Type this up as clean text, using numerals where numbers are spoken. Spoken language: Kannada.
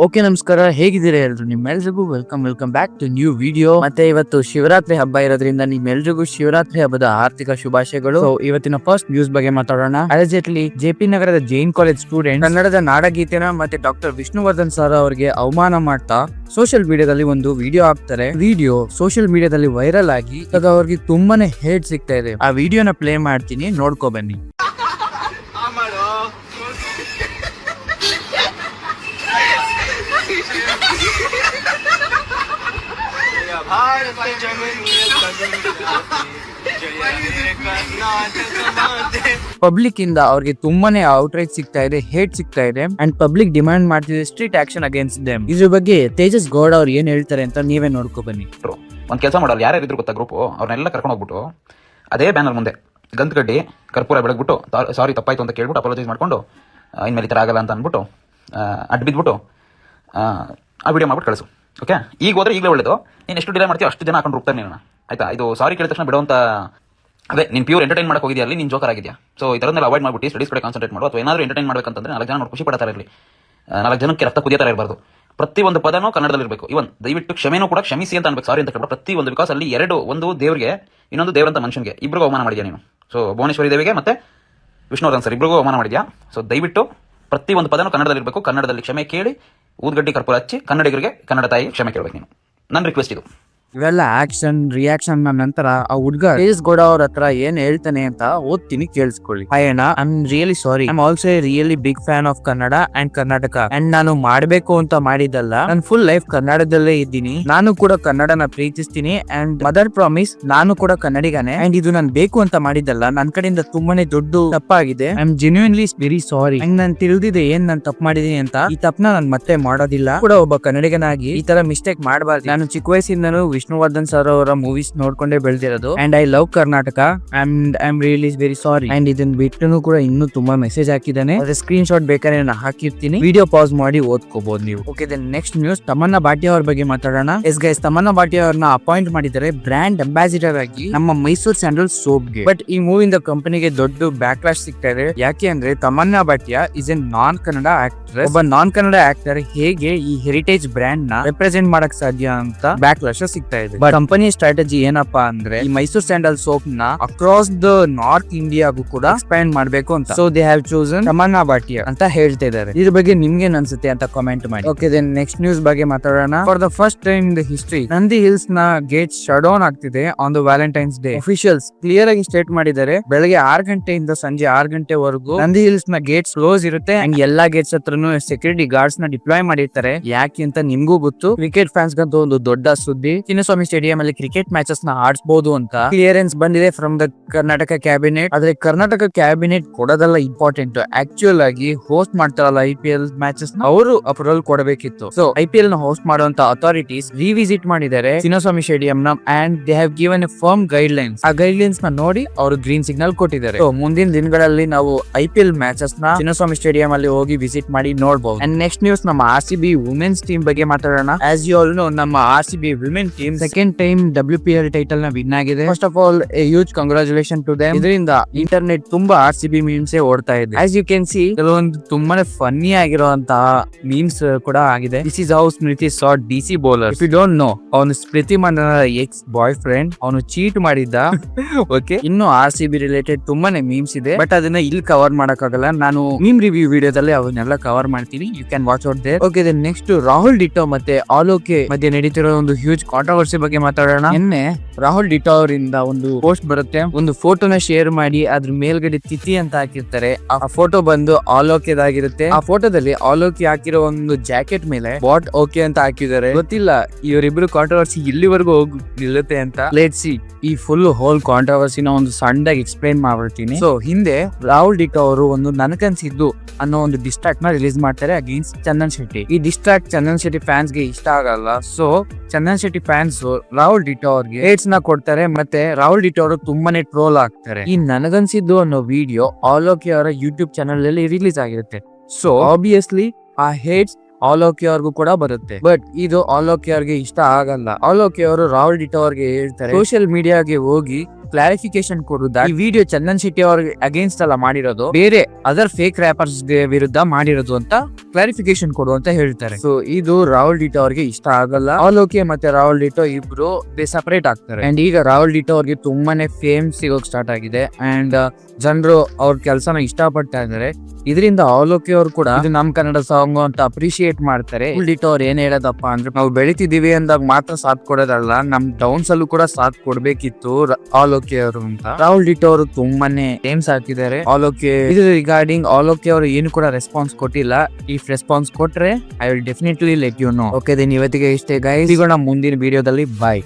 ಓಕೆ ನಮಸ್ಕಾರ, ಹೇಗಿದ್ದೀರಾ ಎಲ್ರು? ನಿಮ್ಮೆಲ್ರಿಗೂ welcome back to new video. ಮತ್ತೆ ಇವತ್ತು ಶಿವರಾತ್ರಿ ಹಬ್ಬ ಇರೋದ್ರಿಂದ ನಿಮ್ಮೆಲ್ರಿಗೂ ಶಿವರಾತ್ರಿ ಹಬ್ಬದ ಆರ್ಥಿಕ ಶುಭಾಶಯಗಳು. ಇವತ್ತಿನ ಫಸ್ಟ್ ನ್ಯೂಸ್ ಬಗ್ಗೆ ಮಾತಾಡೋಣ. ಅಲಜೆಟ್ಲಿ ಜೆಪಿ ನಗರದ ಜೈನ್ ಕಾಲೇಜ್ ಸ್ಟೂಡೆಂಟ್ ಕನ್ನಡದ ನಾಡಗೀತೆನ ಮತ್ತೆ ಡಾಕ್ಟರ್ ವಿಷ್ಣುವರ್ಧನ್ ಸರ್ ಅವರಿಗೆ ಅವಮಾನ ಮಾಡ್ತಾ ಸೋಷಿಯಲ್ ಮೀಡಿಯಾದಲ್ಲಿ ಒಂದು ವಿಡಿಯೋ ಹಾಕ್ತಾರೆ. ವಿಡಿಯೋ ಸೋಷಿಯಲ್ ಮೀಡಿಯಾದಲ್ಲಿ ವೈರಲ್ ಆಗಿ ಇವಾಗ ಅವ್ರಿಗೆ ತುಂಬಾನೇ ಹೇಟ್ ಸಿಗ್ತಾ ಇದೆ. ಆ ವಿಡಿಯೋನ ಪ್ಲೇ ಮಾಡ್ತೀನಿ, ನೋಡ್ಕೊ ಬನ್ನಿ. ಪಬ್ಲಿಕ್ ಇಂದ ಅವ್ರಿಗೆ ತುಂಬಾನೇ ಔಟ್ರೇಜ್ ಸಿಗ್ತಾ ಇದೆ, ಹೇಟ್ ಸಿಗ್ತಾ ಇದೆ ಅಂಡ್ ಪಬ್ಲಿಕ್ ಡಿಮಾಂಡ್ ಮಾಡ್ತಿದೆ ಸ್ಟ್ರಿಕ್ಟ್ ಆಕ್ಷನ್ ಅಗೇನ್ಸ್ಟ್ ದೆಮ್. ಇದ್ರ ಬಗ್ಗೆ ತೇಜಸ್ ಗೌಡ ಅವ್ರು ಏನ್ ಹೇಳ್ತಾರೆ ಅಂತ ನೀವೇ ನೋಡ್ಕೊ ಬನ್ನಿ. ಒಂದ್ ಕೆಲಸ ಮಾಡಲ್ಲ, ಯಾರ್ಯಾರಿದ್ರು ಗೊತ್ತಾ ಗ್ರೂಪ್, ಅವ್ರನ್ನೆಲ್ಲ ಕರ್ಕೊಂಡು ಹೋಗ್ಬಿಟ್ಟು ಅದೇ ಬ್ಯಾನರ್ ಮುಂದೆ ಗಂತಗಡ್ಡಿ ಕರ್ಪೂರ ಬೆಳಗ್ಬಿಟ್ಟು ಸಾರಿ ತಪ್ಪಾಯ್ತು ಅಂತ ಕೇಳ್ಬಿಟ್ಟು ಅಪಾಲಜೈಸ್ ಮಾಡ್ಕೊಂಡು ಇನ್ಮೇಲೆ ಈ ಥರ ಆಗಲ್ಲ ಅಂತ ಅಂದ್ಬಿಟ್ಟು ಅಡ್ಡ ಬಿದ್ಬಿಟ್ಟು ಆ ವಿಡಿಯೋ ಮಾಡ್ಬಿಟ್ಟು ಕಳಿಸು. ಓಕೆ, ಈಗ ಹೋದ್ರೆ ಈಗಲೇ ಒಳ್ಳೇದು. ನೀನು ಎಷ್ಟು ಡಿಲೇ ಮಾಡ್ತೀವಿ ಅಷ್ಟು ಜನ ಹಾಕೊಂಡು ಹೋಗ್ತಾರೆ ನೀನು, ಆಯ್ತಾ? ಇದು ಸಾರಿ ಕೇಳಿದ ತಕ್ಷಣ ಬಿಡುವಂತ ಅದೇ ನೀನು ಪ್ಯೂರ್ ಎಂಟರ್ಟೈನ್ ಮಾಡಕ್ಕೆ ಹೋಗಿದ್ಯಾ, ಅಲ್ಲಿ ನೀನು ಜೋಕರ್ ಆಗಿದೆಯಾ? ಸೊ ಈ ಥರನ್ನೆಲ್ಲ ಅವಾಯ್ಡ್ ಮಾಡ್ಬಿಟ್ಟು ಸ್ಟಡೀಸ್ ಕಡೆ ಕಾನ್ಸಂಟ್ರೇಟ್ ಮಾಡು. ಅಥವಾ ಏನಾದರೂ ಎಂಟರ್ಟೈನ್ ಮಾಡಬೇಕಂತಂದ್ರೆ 4 ಜನ ನೋಡಿ ಖುಷಿ ಪಡ್ತಾರೆ ಇರಲಿ, 4 ಜನಕ್ಕೆ ರಕ್ತ ಕುದಿಯೋ ಥರ ಇರಬಾರ್ದು. ಪ್ರತಿಯೊಂದು ಪದನೂ ಕನ್ನಡದಲ್ಲಿ ಇರಬೇಕು. ಇವನ್ ದಯವಿಟ್ಟು ಕ್ಷಮೆನೂ ಕೂಡ ಕ್ಷಮಿಸಿ ಅಂತ ಅನ್ಬೇಕು, ಸಾರಿ ಅಂತ ಕೇಳ್ಬಿಟ್ಟು ಪ್ರತಿಯೊಂದು. ಬಿಕಾಸ್ ಅಲ್ಲಿ ಒಂದು ದೇವರಿಗೆ, ಇನ್ನೊಂದು ದೇವರಂತ ಮನುಷ್ಯನಿಗೆ, ಇಬ್ಬರಿಗೂ ಅವಮಾನ ಮಾಡಿದ್ಯಾ ನೀನು. ಸೊ ಭುವನೇಶ್ವರಿ ದೇವಿಗೆ ಮತ್ತೆ ವಿಷ್ಣುವರ್ಧನ್ ಸರ್ ಇಬ್ಬರಿಗೂ ಅವಮಾನ ಮಾಡಿದ್ಯಾ. ಸೊ ದಯವಿಟ್ಟು ಪ್ರತಿಯೊಂದು ಪದನೂ ಕನ್ನಡದಲ್ಲಿ ಇರಬೇಕು. ಕನ್ನಡದಲ್ಲಿ ಕ್ಷಮೆ ಕೇಳಿ ಊದ್ಗಡ್ಡಿ ಕರ್ಪೂರ ಹಚ್ಚಿ ಕನ್ನಡಿಗರಿಗೆ ಕನ್ನಡ ತಾಯಿ ಕ್ಷಮೆ ಕೇಳಬೇಕು ನೀನು. ನನ್ನ ರಿಕ್ವೆಸ್ಟ್ ಇದು. ಇವೆಲ್ಲ ಆಕ್ಷನ್ ರಿಯಾಕ್ಷನ್ ನಂತರ ಆ ಹುಡ್ಗ ತೇಜಸ್ ಗೌಡ ಅವ್ರ ಹತ್ರ ಏನ್ ಹೇಳ್ತಾನೆ ಅಂತ ಓದ್ತೀನಿ, ಕೇಳಿಸ್ಕೊಳ್ಳಿ. I am really sorry. I am also a really big fan of Kannada and Karnataka. And ನಾನು ಮಾಡ್ಬೇಕು ಅಂತ ಮಾಡಿದಲ್ಲ, ನಾನು ಫುಲ್ ಲೈಫ್ ಕನ್ನಡದಲ್ಲೇ ಇದ್ದೀನಿ. ನಾನು ಕೂಡ ಕನ್ನಡನ ಪ್ರೀತಿಸ್ತೀನಿ ಅಂಡ್ ಮದರ್ ಪ್ರಾಮಿಸ್ ನಾನು ಕೂಡ ಕನ್ನಡಿಗನೇ. ಅಂಡ್ ಇದು ನಾನು ಬೇಕು ಅಂತ ಮಾಡಿದಲ್ಲ, ನನ್ ಕಡೆಯಿಂದ ತುಂಬಾನೇ ದೊಡ್ಡ ತಪ್ಪಾಗಿದೆ. I am genuinely very sorry. And ನಾನು ತಿಳಿದಿದೆ ಏನ್ ನಾನು ತಪ್ಪು ಮಾಡಿದೀನಿ ಅಂತ. ಈ ತಪ್ಪನ ನಾನು ಮತ್ತೆ ಮಾಡೋದಿಲ್ಲ. ಕೂಡ ಒಬ್ಬ ಕನ್ನಡಿಗನಾಗಿ ಈ ತರ ಮಿಸ್ಟೇಕ್ ಮಾಡಬಾರ್ದು. ನಾನು ಚಿಕ್ಕ ವಯಸ್ಸಿಂದನೂ ವಿಷ್ಣುವರ್ಧನ್ ಸರ್ ಅವರ ಮೂವೀಸ್ ನೋಡ್ಕೊಂಡೇ ಬೆಳೆದಿರೋದು. And I love Karnataka and I am really very sorry. And ಇದನ್ನ ಬಿಟ್ಟು ಕೂಡ ಇನ್ನೂ ತುಂಬಾ ಮೆಸೇಜ್ ಹಾಕಿದ್ದಾನೆ, ಅದ್ರ ಸ್ಕ್ರೀನ್ ಶಾಟ್ ಬೇಕಾದ್ರೆ ನಾನು ಹಾಕಿರ್ತೀನಿ, ವಿಡಿಯೋ ಪಾಸ್ ಮಾಡಿ ಓದ್ಕೋಬಹುದು ನೀವು. Okay, then next news, Tamannaah Bhatia ಅವ್ರ ಬಗ್ಗೆ ಮಾತಾಡೋಣ. ಎಸ್ ಗೈಸ್, ತಮನ್ನಾ ಭಾಟಿಯಾ ಅವ್ರನ್ನ ಅಪಾಯಿಂಟ್ ಮಾಡಿದ್ದಾರೆ ಬ್ರಾಂಡ್ ಅಂಬಾಸಿಡರ್ ಆಗಿ ನಮ್ಮ ಮೈಸೂರು ಸ್ಯಾಂಡಲ್ ಸೋಪ್ಗೆ. ಬಟ್ ಈ ಮೂವಿಂದ ಕಂಪನಿಗೆ ದೊಡ್ಡ ಬ್ಯಾಕ್ಲಾಶ್ ಸಿಗ್ತಾ ಇದೆ. ಯಾಕೆ ಅಂದ್ರೆ Tamanna Bhatia is A non Kannada actress. ಒಬ್ಬ ನಾನ್ ಕನ್ನಡ ಆಕ್ಟರ್ ಹೇಗೆ ಈ ಹೆರಿಟೇಜ್ ಬ್ರ್ಯಾಂಡ್ ನ ರೆಪ್ರೆಸೆಂಟ್ ಮಾಡಕ್ ಸಾಧ್ಯ ಅಂತ ಬ್ಯಾಕ್ಲಾಶ್ ಸಿಗ್ತಾ ಇದೆ. ಬಟ್ ಕಂಪನಿ ಸ್ಟ್ರಾಟಜಿ ಏನಪ್ಪಾ ಅಂದ್ರೆ ಈ ಮೈಸೂರು ಸ್ಯಾಂಡಲ್ ಸೋಪ್ ನ ಅಕ್ರಾಸ್ ದ ನಾರ್ತ್ ಇಂಡಿಯಾಗೂ ಕೂಡ ಎಕ್ಸ್ಪ್ಯಾಂಡ್ ಮಾಡ್ಬೇಕು ಅಂತ. So they have chosen Tamanna Bhatia ಅಂತ ಹೇಳ್ತಾ ಇದ್ದಾರೆ. ಇದ್ರ ಬಗ್ಗೆ ನಿಮ್ಗೆ ಅನ್ಸುತ್ತೆ ಅಂತ ಕಾಮೆಂಟ್ ಮಾಡಿ. ಓಕೆ, ದೆನ್ ನೆಕ್ಸ್ಟ್ ನ್ಯೂಸ್ ಬಗ್ಗೆ ಮಾತಾಡೋಣ. For the first time in the history Nandi hills ನ ಗೇಟ್ ಶಟ್ ಡೌನ್ ಆಗ್ತಿದೆ on the Valentine's day. Officials clear ಆಗಿ ಸ್ಟೇಟ್ ಮಾಡಿದ್ದಾರೆ, ಬೆಳಗ್ಗೆ 6 ಗಂಟೆಯಿಂದ ಸಂಜೆ 6 ಗಂಟೆವರೆಗೂ ನಂದಿ ಹಿಲ್ಸ್ ನ ಗೇಟ್ಸ್ ಕ್ಲೋಸ್ ಇರುತ್ತೆ. ಅಂಡ್ ಎಲ್ಲಾ ಗೇಟ್ಸ್ ಹತ್ರನು ಸೆಕ್ಯೂರಿಟಿ ಗಾರ್ಡ್ಸ್ ನ ಡಿಪ್ಲಾಯ್ ಮಾಡಿರ್ತಾರೆ. ಯಾಕೆ ಅಂತ ನಿಮ್ಗೂ ಗೊತ್ತು. ಕ್ರಿಕೆಟ್ ಫ್ಯಾನ್ಸ್ ಗಂತೂ ಒಂದು ದೊಡ್ಡ ಸುದ್ದಿ. ಚಿನ್ನಸ್ವಾಮಿ ಸ್ಟೇಡಿಯಂ ಅಲ್ಲಿ ಕ್ರಿಕೆಟ್ ಮ್ಯಾಚಸ್ ನ ಆಡಿಸಬಹುದು ಅಂತ ಕ್ಲಿಯರೆನ್ಸ್ ಬಂದಿದೆ ಫ್ರಮ್ ದ ಕರ್ನಾಟಕ ಕ್ಯಾಬಿನೆಟ್. ಆದ್ರೆ ಕರ್ನಾಟಕ ಕ್ಯಾಬಿನೆಟ್ ಕೊಡೋದಲ್ಲ ಇಂಪಾರ್ಟೆಂಟ್, ಆಕ್ಚುಯಲ್ ಆಗಿ ಹೋಸ್ಟ್ ಮಾಡ್ತಾರಲ್ಲ IPL ಮ್ಯಾಚಸ್ ನ, ಅವರು ಅಪ್ರೂವಲ್ ಕೊಡಬೇಕಿತ್ತು. ಸೊ IPL ನ ಹೋಸ್ಟ್ ಮಾಡುವಂತ ಅಥಾರಿಟೀಸ್ ರಿವಿಸಿಟ್ ಮಾಡಿದ್ದಾರೆ ಚಿನ್ನಸ್ವಾಮಿ ಸ್ಟೇಡಿಯಂ ನ and they have given A firm guide lines. ಆ ಗೈಡ್ ಲೈನ್ಸ್ ನ ನೋಡಿ ಅವರು ಗ್ರೀನ್ ಸಿಗ್ನಲ್ ಕೊಟ್ಟಿದ್ದಾರೆ. ಸೊ ಮುಂದಿನ ದಿನಗಳಲ್ಲಿ ನಾವು IPL ಮ್ಯಾಚಸ್ ನ ಚಿನ್ನಸ್ವಾಮಿ ಸ್ಟೇಡಿಯಂ ಅಲ್ಲಿ ಹೋಗಿ ವಿಸಿಟ್ ಮಾಡಿ ನೋಡಬಹುದು. ಅಂಡ್ ನೆಕ್ಸ್ಟ್ ನ್ಯೂಸ್, ನಮ್ಮ RCB ವುಮೆನ್ಸ್ ಟೀಮ್ ಬಗ್ಗೆ ಮಾತಾಡೋಣ. ಆಸ್ ಯು ಆಲ್ ನೋ, ನಮ್ಮ RCB women team second time WPL title ನ ವಿನ್ ಆಗಿದೆ. First of all a huge congratulation to them. ಇದರಿಂದ ಇಂಟರ್ನೆಟ್ ತುಂಬಾ RCB ಮೀಮ್ಸ್ ಓಡ್ತಾ ಇದೆ. ಆಸ್ ಯು ಕ್ಯಾನ್ ಸಿ, ಕೆಲವೊಂದು ತುಂಬಾನೇ ಫನ್ನಿ ಆಗಿರುವಂತಹ ಮೀಮ್ಸ್ ಕೂಡ ಆಗಿದೆ. This is how Smriti sought DC bowler. If you don't know, ಅವನು Smriti Mandhana ex boyfriend, ಅವನು ಚೀಟ್ ಮಾಡಿದ್ದ. ಓಕೆ, ಇನ್ನು RCB ರಿಲೇಟೆಡ್ ತುಂಬಾನೇ ಮೀಮ್ಸ್ ಇದೆ, ಬಟ್ ಅದನ್ನ ಇಲ್ಲಿ ಕವರ್ ಮಾಡಕ್ಕಾಗಲ್ಲ. ನಾನು ಮೀಮ್ ರಿವ್ಯೂ ವಿಡಿಯೋದಲ್ಲಿ ಅವನ್ನೆಲ್ಲ ಕವರ್ ಮಾಡ್ತೀನಿ, you can watch out there. Okay, then next, Rahul ಡಿಟೋ ಮತ್ತೆ ಆಲೋಕೆ ಮಧ್ಯೆ ನಡೀತಿರೋ ಒಂದು ಹ್ಯೂಜ್ ಕಾಂಟ್ರವರ್ಸಿ ಬಗ್ಗೆ ಮಾತಾಡೋಣ. ನಿನ್ನೆ ರಾಹುಲ್ ಡಿಟೋ ಅವರಿಂದ ಒಂದು ಪೋಸ್ಟ್ ಬರುತ್ತೆ, ಒಂದು ಫೋಟೋನ ಶೇರ್ ಮಾಡಿ ಅದ್ರ ಮೇಲ್ಗಡೆ ತಿಥಿ ಅಂತ ಹಾಕಿರ್ತಾರೆ. ಆ ಫೋಟೋ ಬಂದು ಆಲೋಕೆದಾಗಿರುತ್ತೆ. ಆ ಫೋಟೋದಲ್ಲಿ ಆಲೋಕೆ ಹಾಕಿರೋ ಒಂದು ಜಾಕೆಟ್ ಮೇಲೆ ವಾಟ್ ಓಕೆ ಅಂತ ಹಾಕಿದ್ದಾರೆ. ಗೊತ್ತಿಲ್ಲ ಇವರಿಬ್ರು ಕಾಂಟ್ರವರ್ಸಿ ಇಲ್ಲಿವರೆಗೂ ಹೋಗಿ ನಿಲ್ಲುತ್ತೆ ಅಂತ. ಲೆಟ್ಸ್ ಸಿ, ಈ ಫುಲ್ ಹೋಲ್ ಕಾಂಟ್ರವರ್ಸಿನ ಒಂದು ಸಣ್ಣದಾಗಿ ಎಕ್ಸ್ಪ್ಲೈನ್ ಮಾಡ್ಬಿಡ್ತೀನಿ. ಸೊ ಹಿಂದೆ ರಾಹುಲ್ ಡಿಟೋ ಅವರು ಒಂದು ನನಗನ್ಸಿದ್ದು ಅನ್ನೋ ಒಂದು ಡಿಸ್ಟ್ರಾಕ್ಟ್ ನ ರಿಲೀಸ್ ಮಾಡ್ತಾರೆ ಅಗೇನ್ಸ್ಟ್ ಚಂದನ್ ಶೆಟ್ಟಿ. ಈ ಡಿಸ್ಟ್ರಾಕ್ಟ್ ಚಂದನ್ ಶೆಟ್ಟಿ ಫ್ಯಾನ್ಸ್ ಗೆ ಇಷ್ಟ ಆಗಲ್ಲ. So Chandan Shetty fans Rahul ditto ಅವ್ರಿಗೆ ಹೇಟ್ಸ್ ನ ಕೊಡ್ತಾರೆ, ಮತ್ತೆ ರಾಹುಲ್ ಡಿಟೋ ಅವರು ತುಂಬಾನೇ ಟ್ರೋಲ್ ಆಗ್ತಾರೆ. ಈ ನನಗನ್ಸಿದ್ದು ಅನ್ನೋ ವಿಡಿಯೋ ಆಲೋಕೆ ಅವರ ಯೂಟ್ಯೂಬ್ ಚಾನಲ್ ಅಲ್ಲಿ ರಿಲೀಸ್ ಆಗಿರುತ್ತೆ. ಸೊ ಆಬ್ವಿಯಸ್ಲಿ ಆ ಹೇಟ್ಸ್ ಆಲೋಕೆ ಅವ್ರಿಗೂ ಕೂಡ ಬರುತ್ತೆ. ಬಟ್ ಇದು ಆಲೋಕೆ ಅವ್ರಿಗೆ ಇಷ್ಟ ಆಗಲ್ಲ. ಆಲೋಕೆ ಅವರು ರಾಹುಲ್ ಡಿಟೋ ಅವ್ರಿಗೆ ಹೇಳ್ತಾರೆ, ಸೋಷಿಯಲ್ ಮೀಡಿಯಾಗೆ ಹೋಗಿ ಕ್ಲಾರಿಫಿಕೇಶನ್ ಕೊಡುದ ಈ ವಿಡಿಯೋ ಚಂದನ್ ಶೆಟ್ಟಿ ಅವ್ರಿಗೆ ಅಗೇನ್ಸ್ಟ್ ಅಲ್ಲ ಮಾಡಿರೋದು, ಬೇರೆ ಅದರ್ ಫೇಕ್ ರ್ಯಾಪರ್ಸ್ ವಿರುದ್ಧ ಮಾಡಿರೋದು ಅಂತ ಕ್ಲಾರಿಫಿಕೇಶನ್ ಕೊಡು ಅಂತ ಹೇಳ್ತಾರೆ. ಸೊ ಇದು ರಾಹುಲ್ ಡಿಟೋ ಅವ್ರಿಗೆ ಇಷ್ಟ ಆಗಲ್ಲ. ಆಲೋಕೆ ಮತ್ತೆ ರಾಹುಲ್ ಡಿಟೋ ಇಬ್ರು ಸಪರೇಟ್ ಆಗ್ತಾರೆ. ಅಂಡ್ ಈಗ ರಾಹುಲ್ ಡಿಟೋ ಅವ್ರಿಗೆ ತುಂಬಾನೇ ಫೇಮ್ ಸಿಗೋಕ್ ಸ್ಟಾರ್ಟ್ ಆಗಿದೆ ಅಂಡ್ ಜನರು ಅವ್ರ ಕೆಲಸನ ಇಷ್ಟಪಡ್ತಾ ಇದಾರೆ. ಇದರಿಂದ ಆಲೋಕೆ ಅವ್ರು ಕೂಡ ಇದು ನಮ್ ಕನ್ನಡ ಸಾಂಗ್ ಅಂತ ಅಪ್ರಿಶಿಯೇಟ್ ಮಾಡ್ತಾರೆ. ರಾಹುಲ್ ಡಿಟೋ ಅವ್ರು ಏನ್ ಹೇಳೋದಪ್ಪ ಅಂದ್ರೆ, ನಾವು ಬೆಳಿತಿದೀವಿ ಅಂದಾಗ ಮಾತ್ರ ಸಾಥ್ ಕೊಡೋದಲ್ಲ, ನಮ್ ಡೌನ್ಸ್ ಅಲ್ಲೂ ಕೂಡ ಸಾಥ್ ಕೊಡ್ಬೇಕಿತ್ತು ಆಲೋಕೆ ಅವರು ಅಂತ. ರಾಹುಲ್ ಡಿಟೋ ಅವರು ತುಂಬಾನೇ ಫೇಮ್ಸ್ ಹಾಕಿದ್ದಾರೆ ಆಲೋಕೆ. ಇದು ರಿಗಾರ್ಡಿಂಗ್ ಆಲೋಕೆ ಅವರು ಏನು ಕೂಡ ರೆಸ್ಪಾನ್ಸ್ ಕೊಟ್ಟಿಲ್ಲ. ಇಫ್ ರೆಸ್ಪಾನ್ಸ್ ಕೊಟ್ರೆ I will definitely let you know. Okay then ಇವತ್ತಿಗೆ ಇಷ್ಟೇ ಗೈಸ್, ಸಿಗೋಣ ಮುಂದಿನ ವಿಡಿಯೋದಲ್ಲಿ. ಬಾಯ್.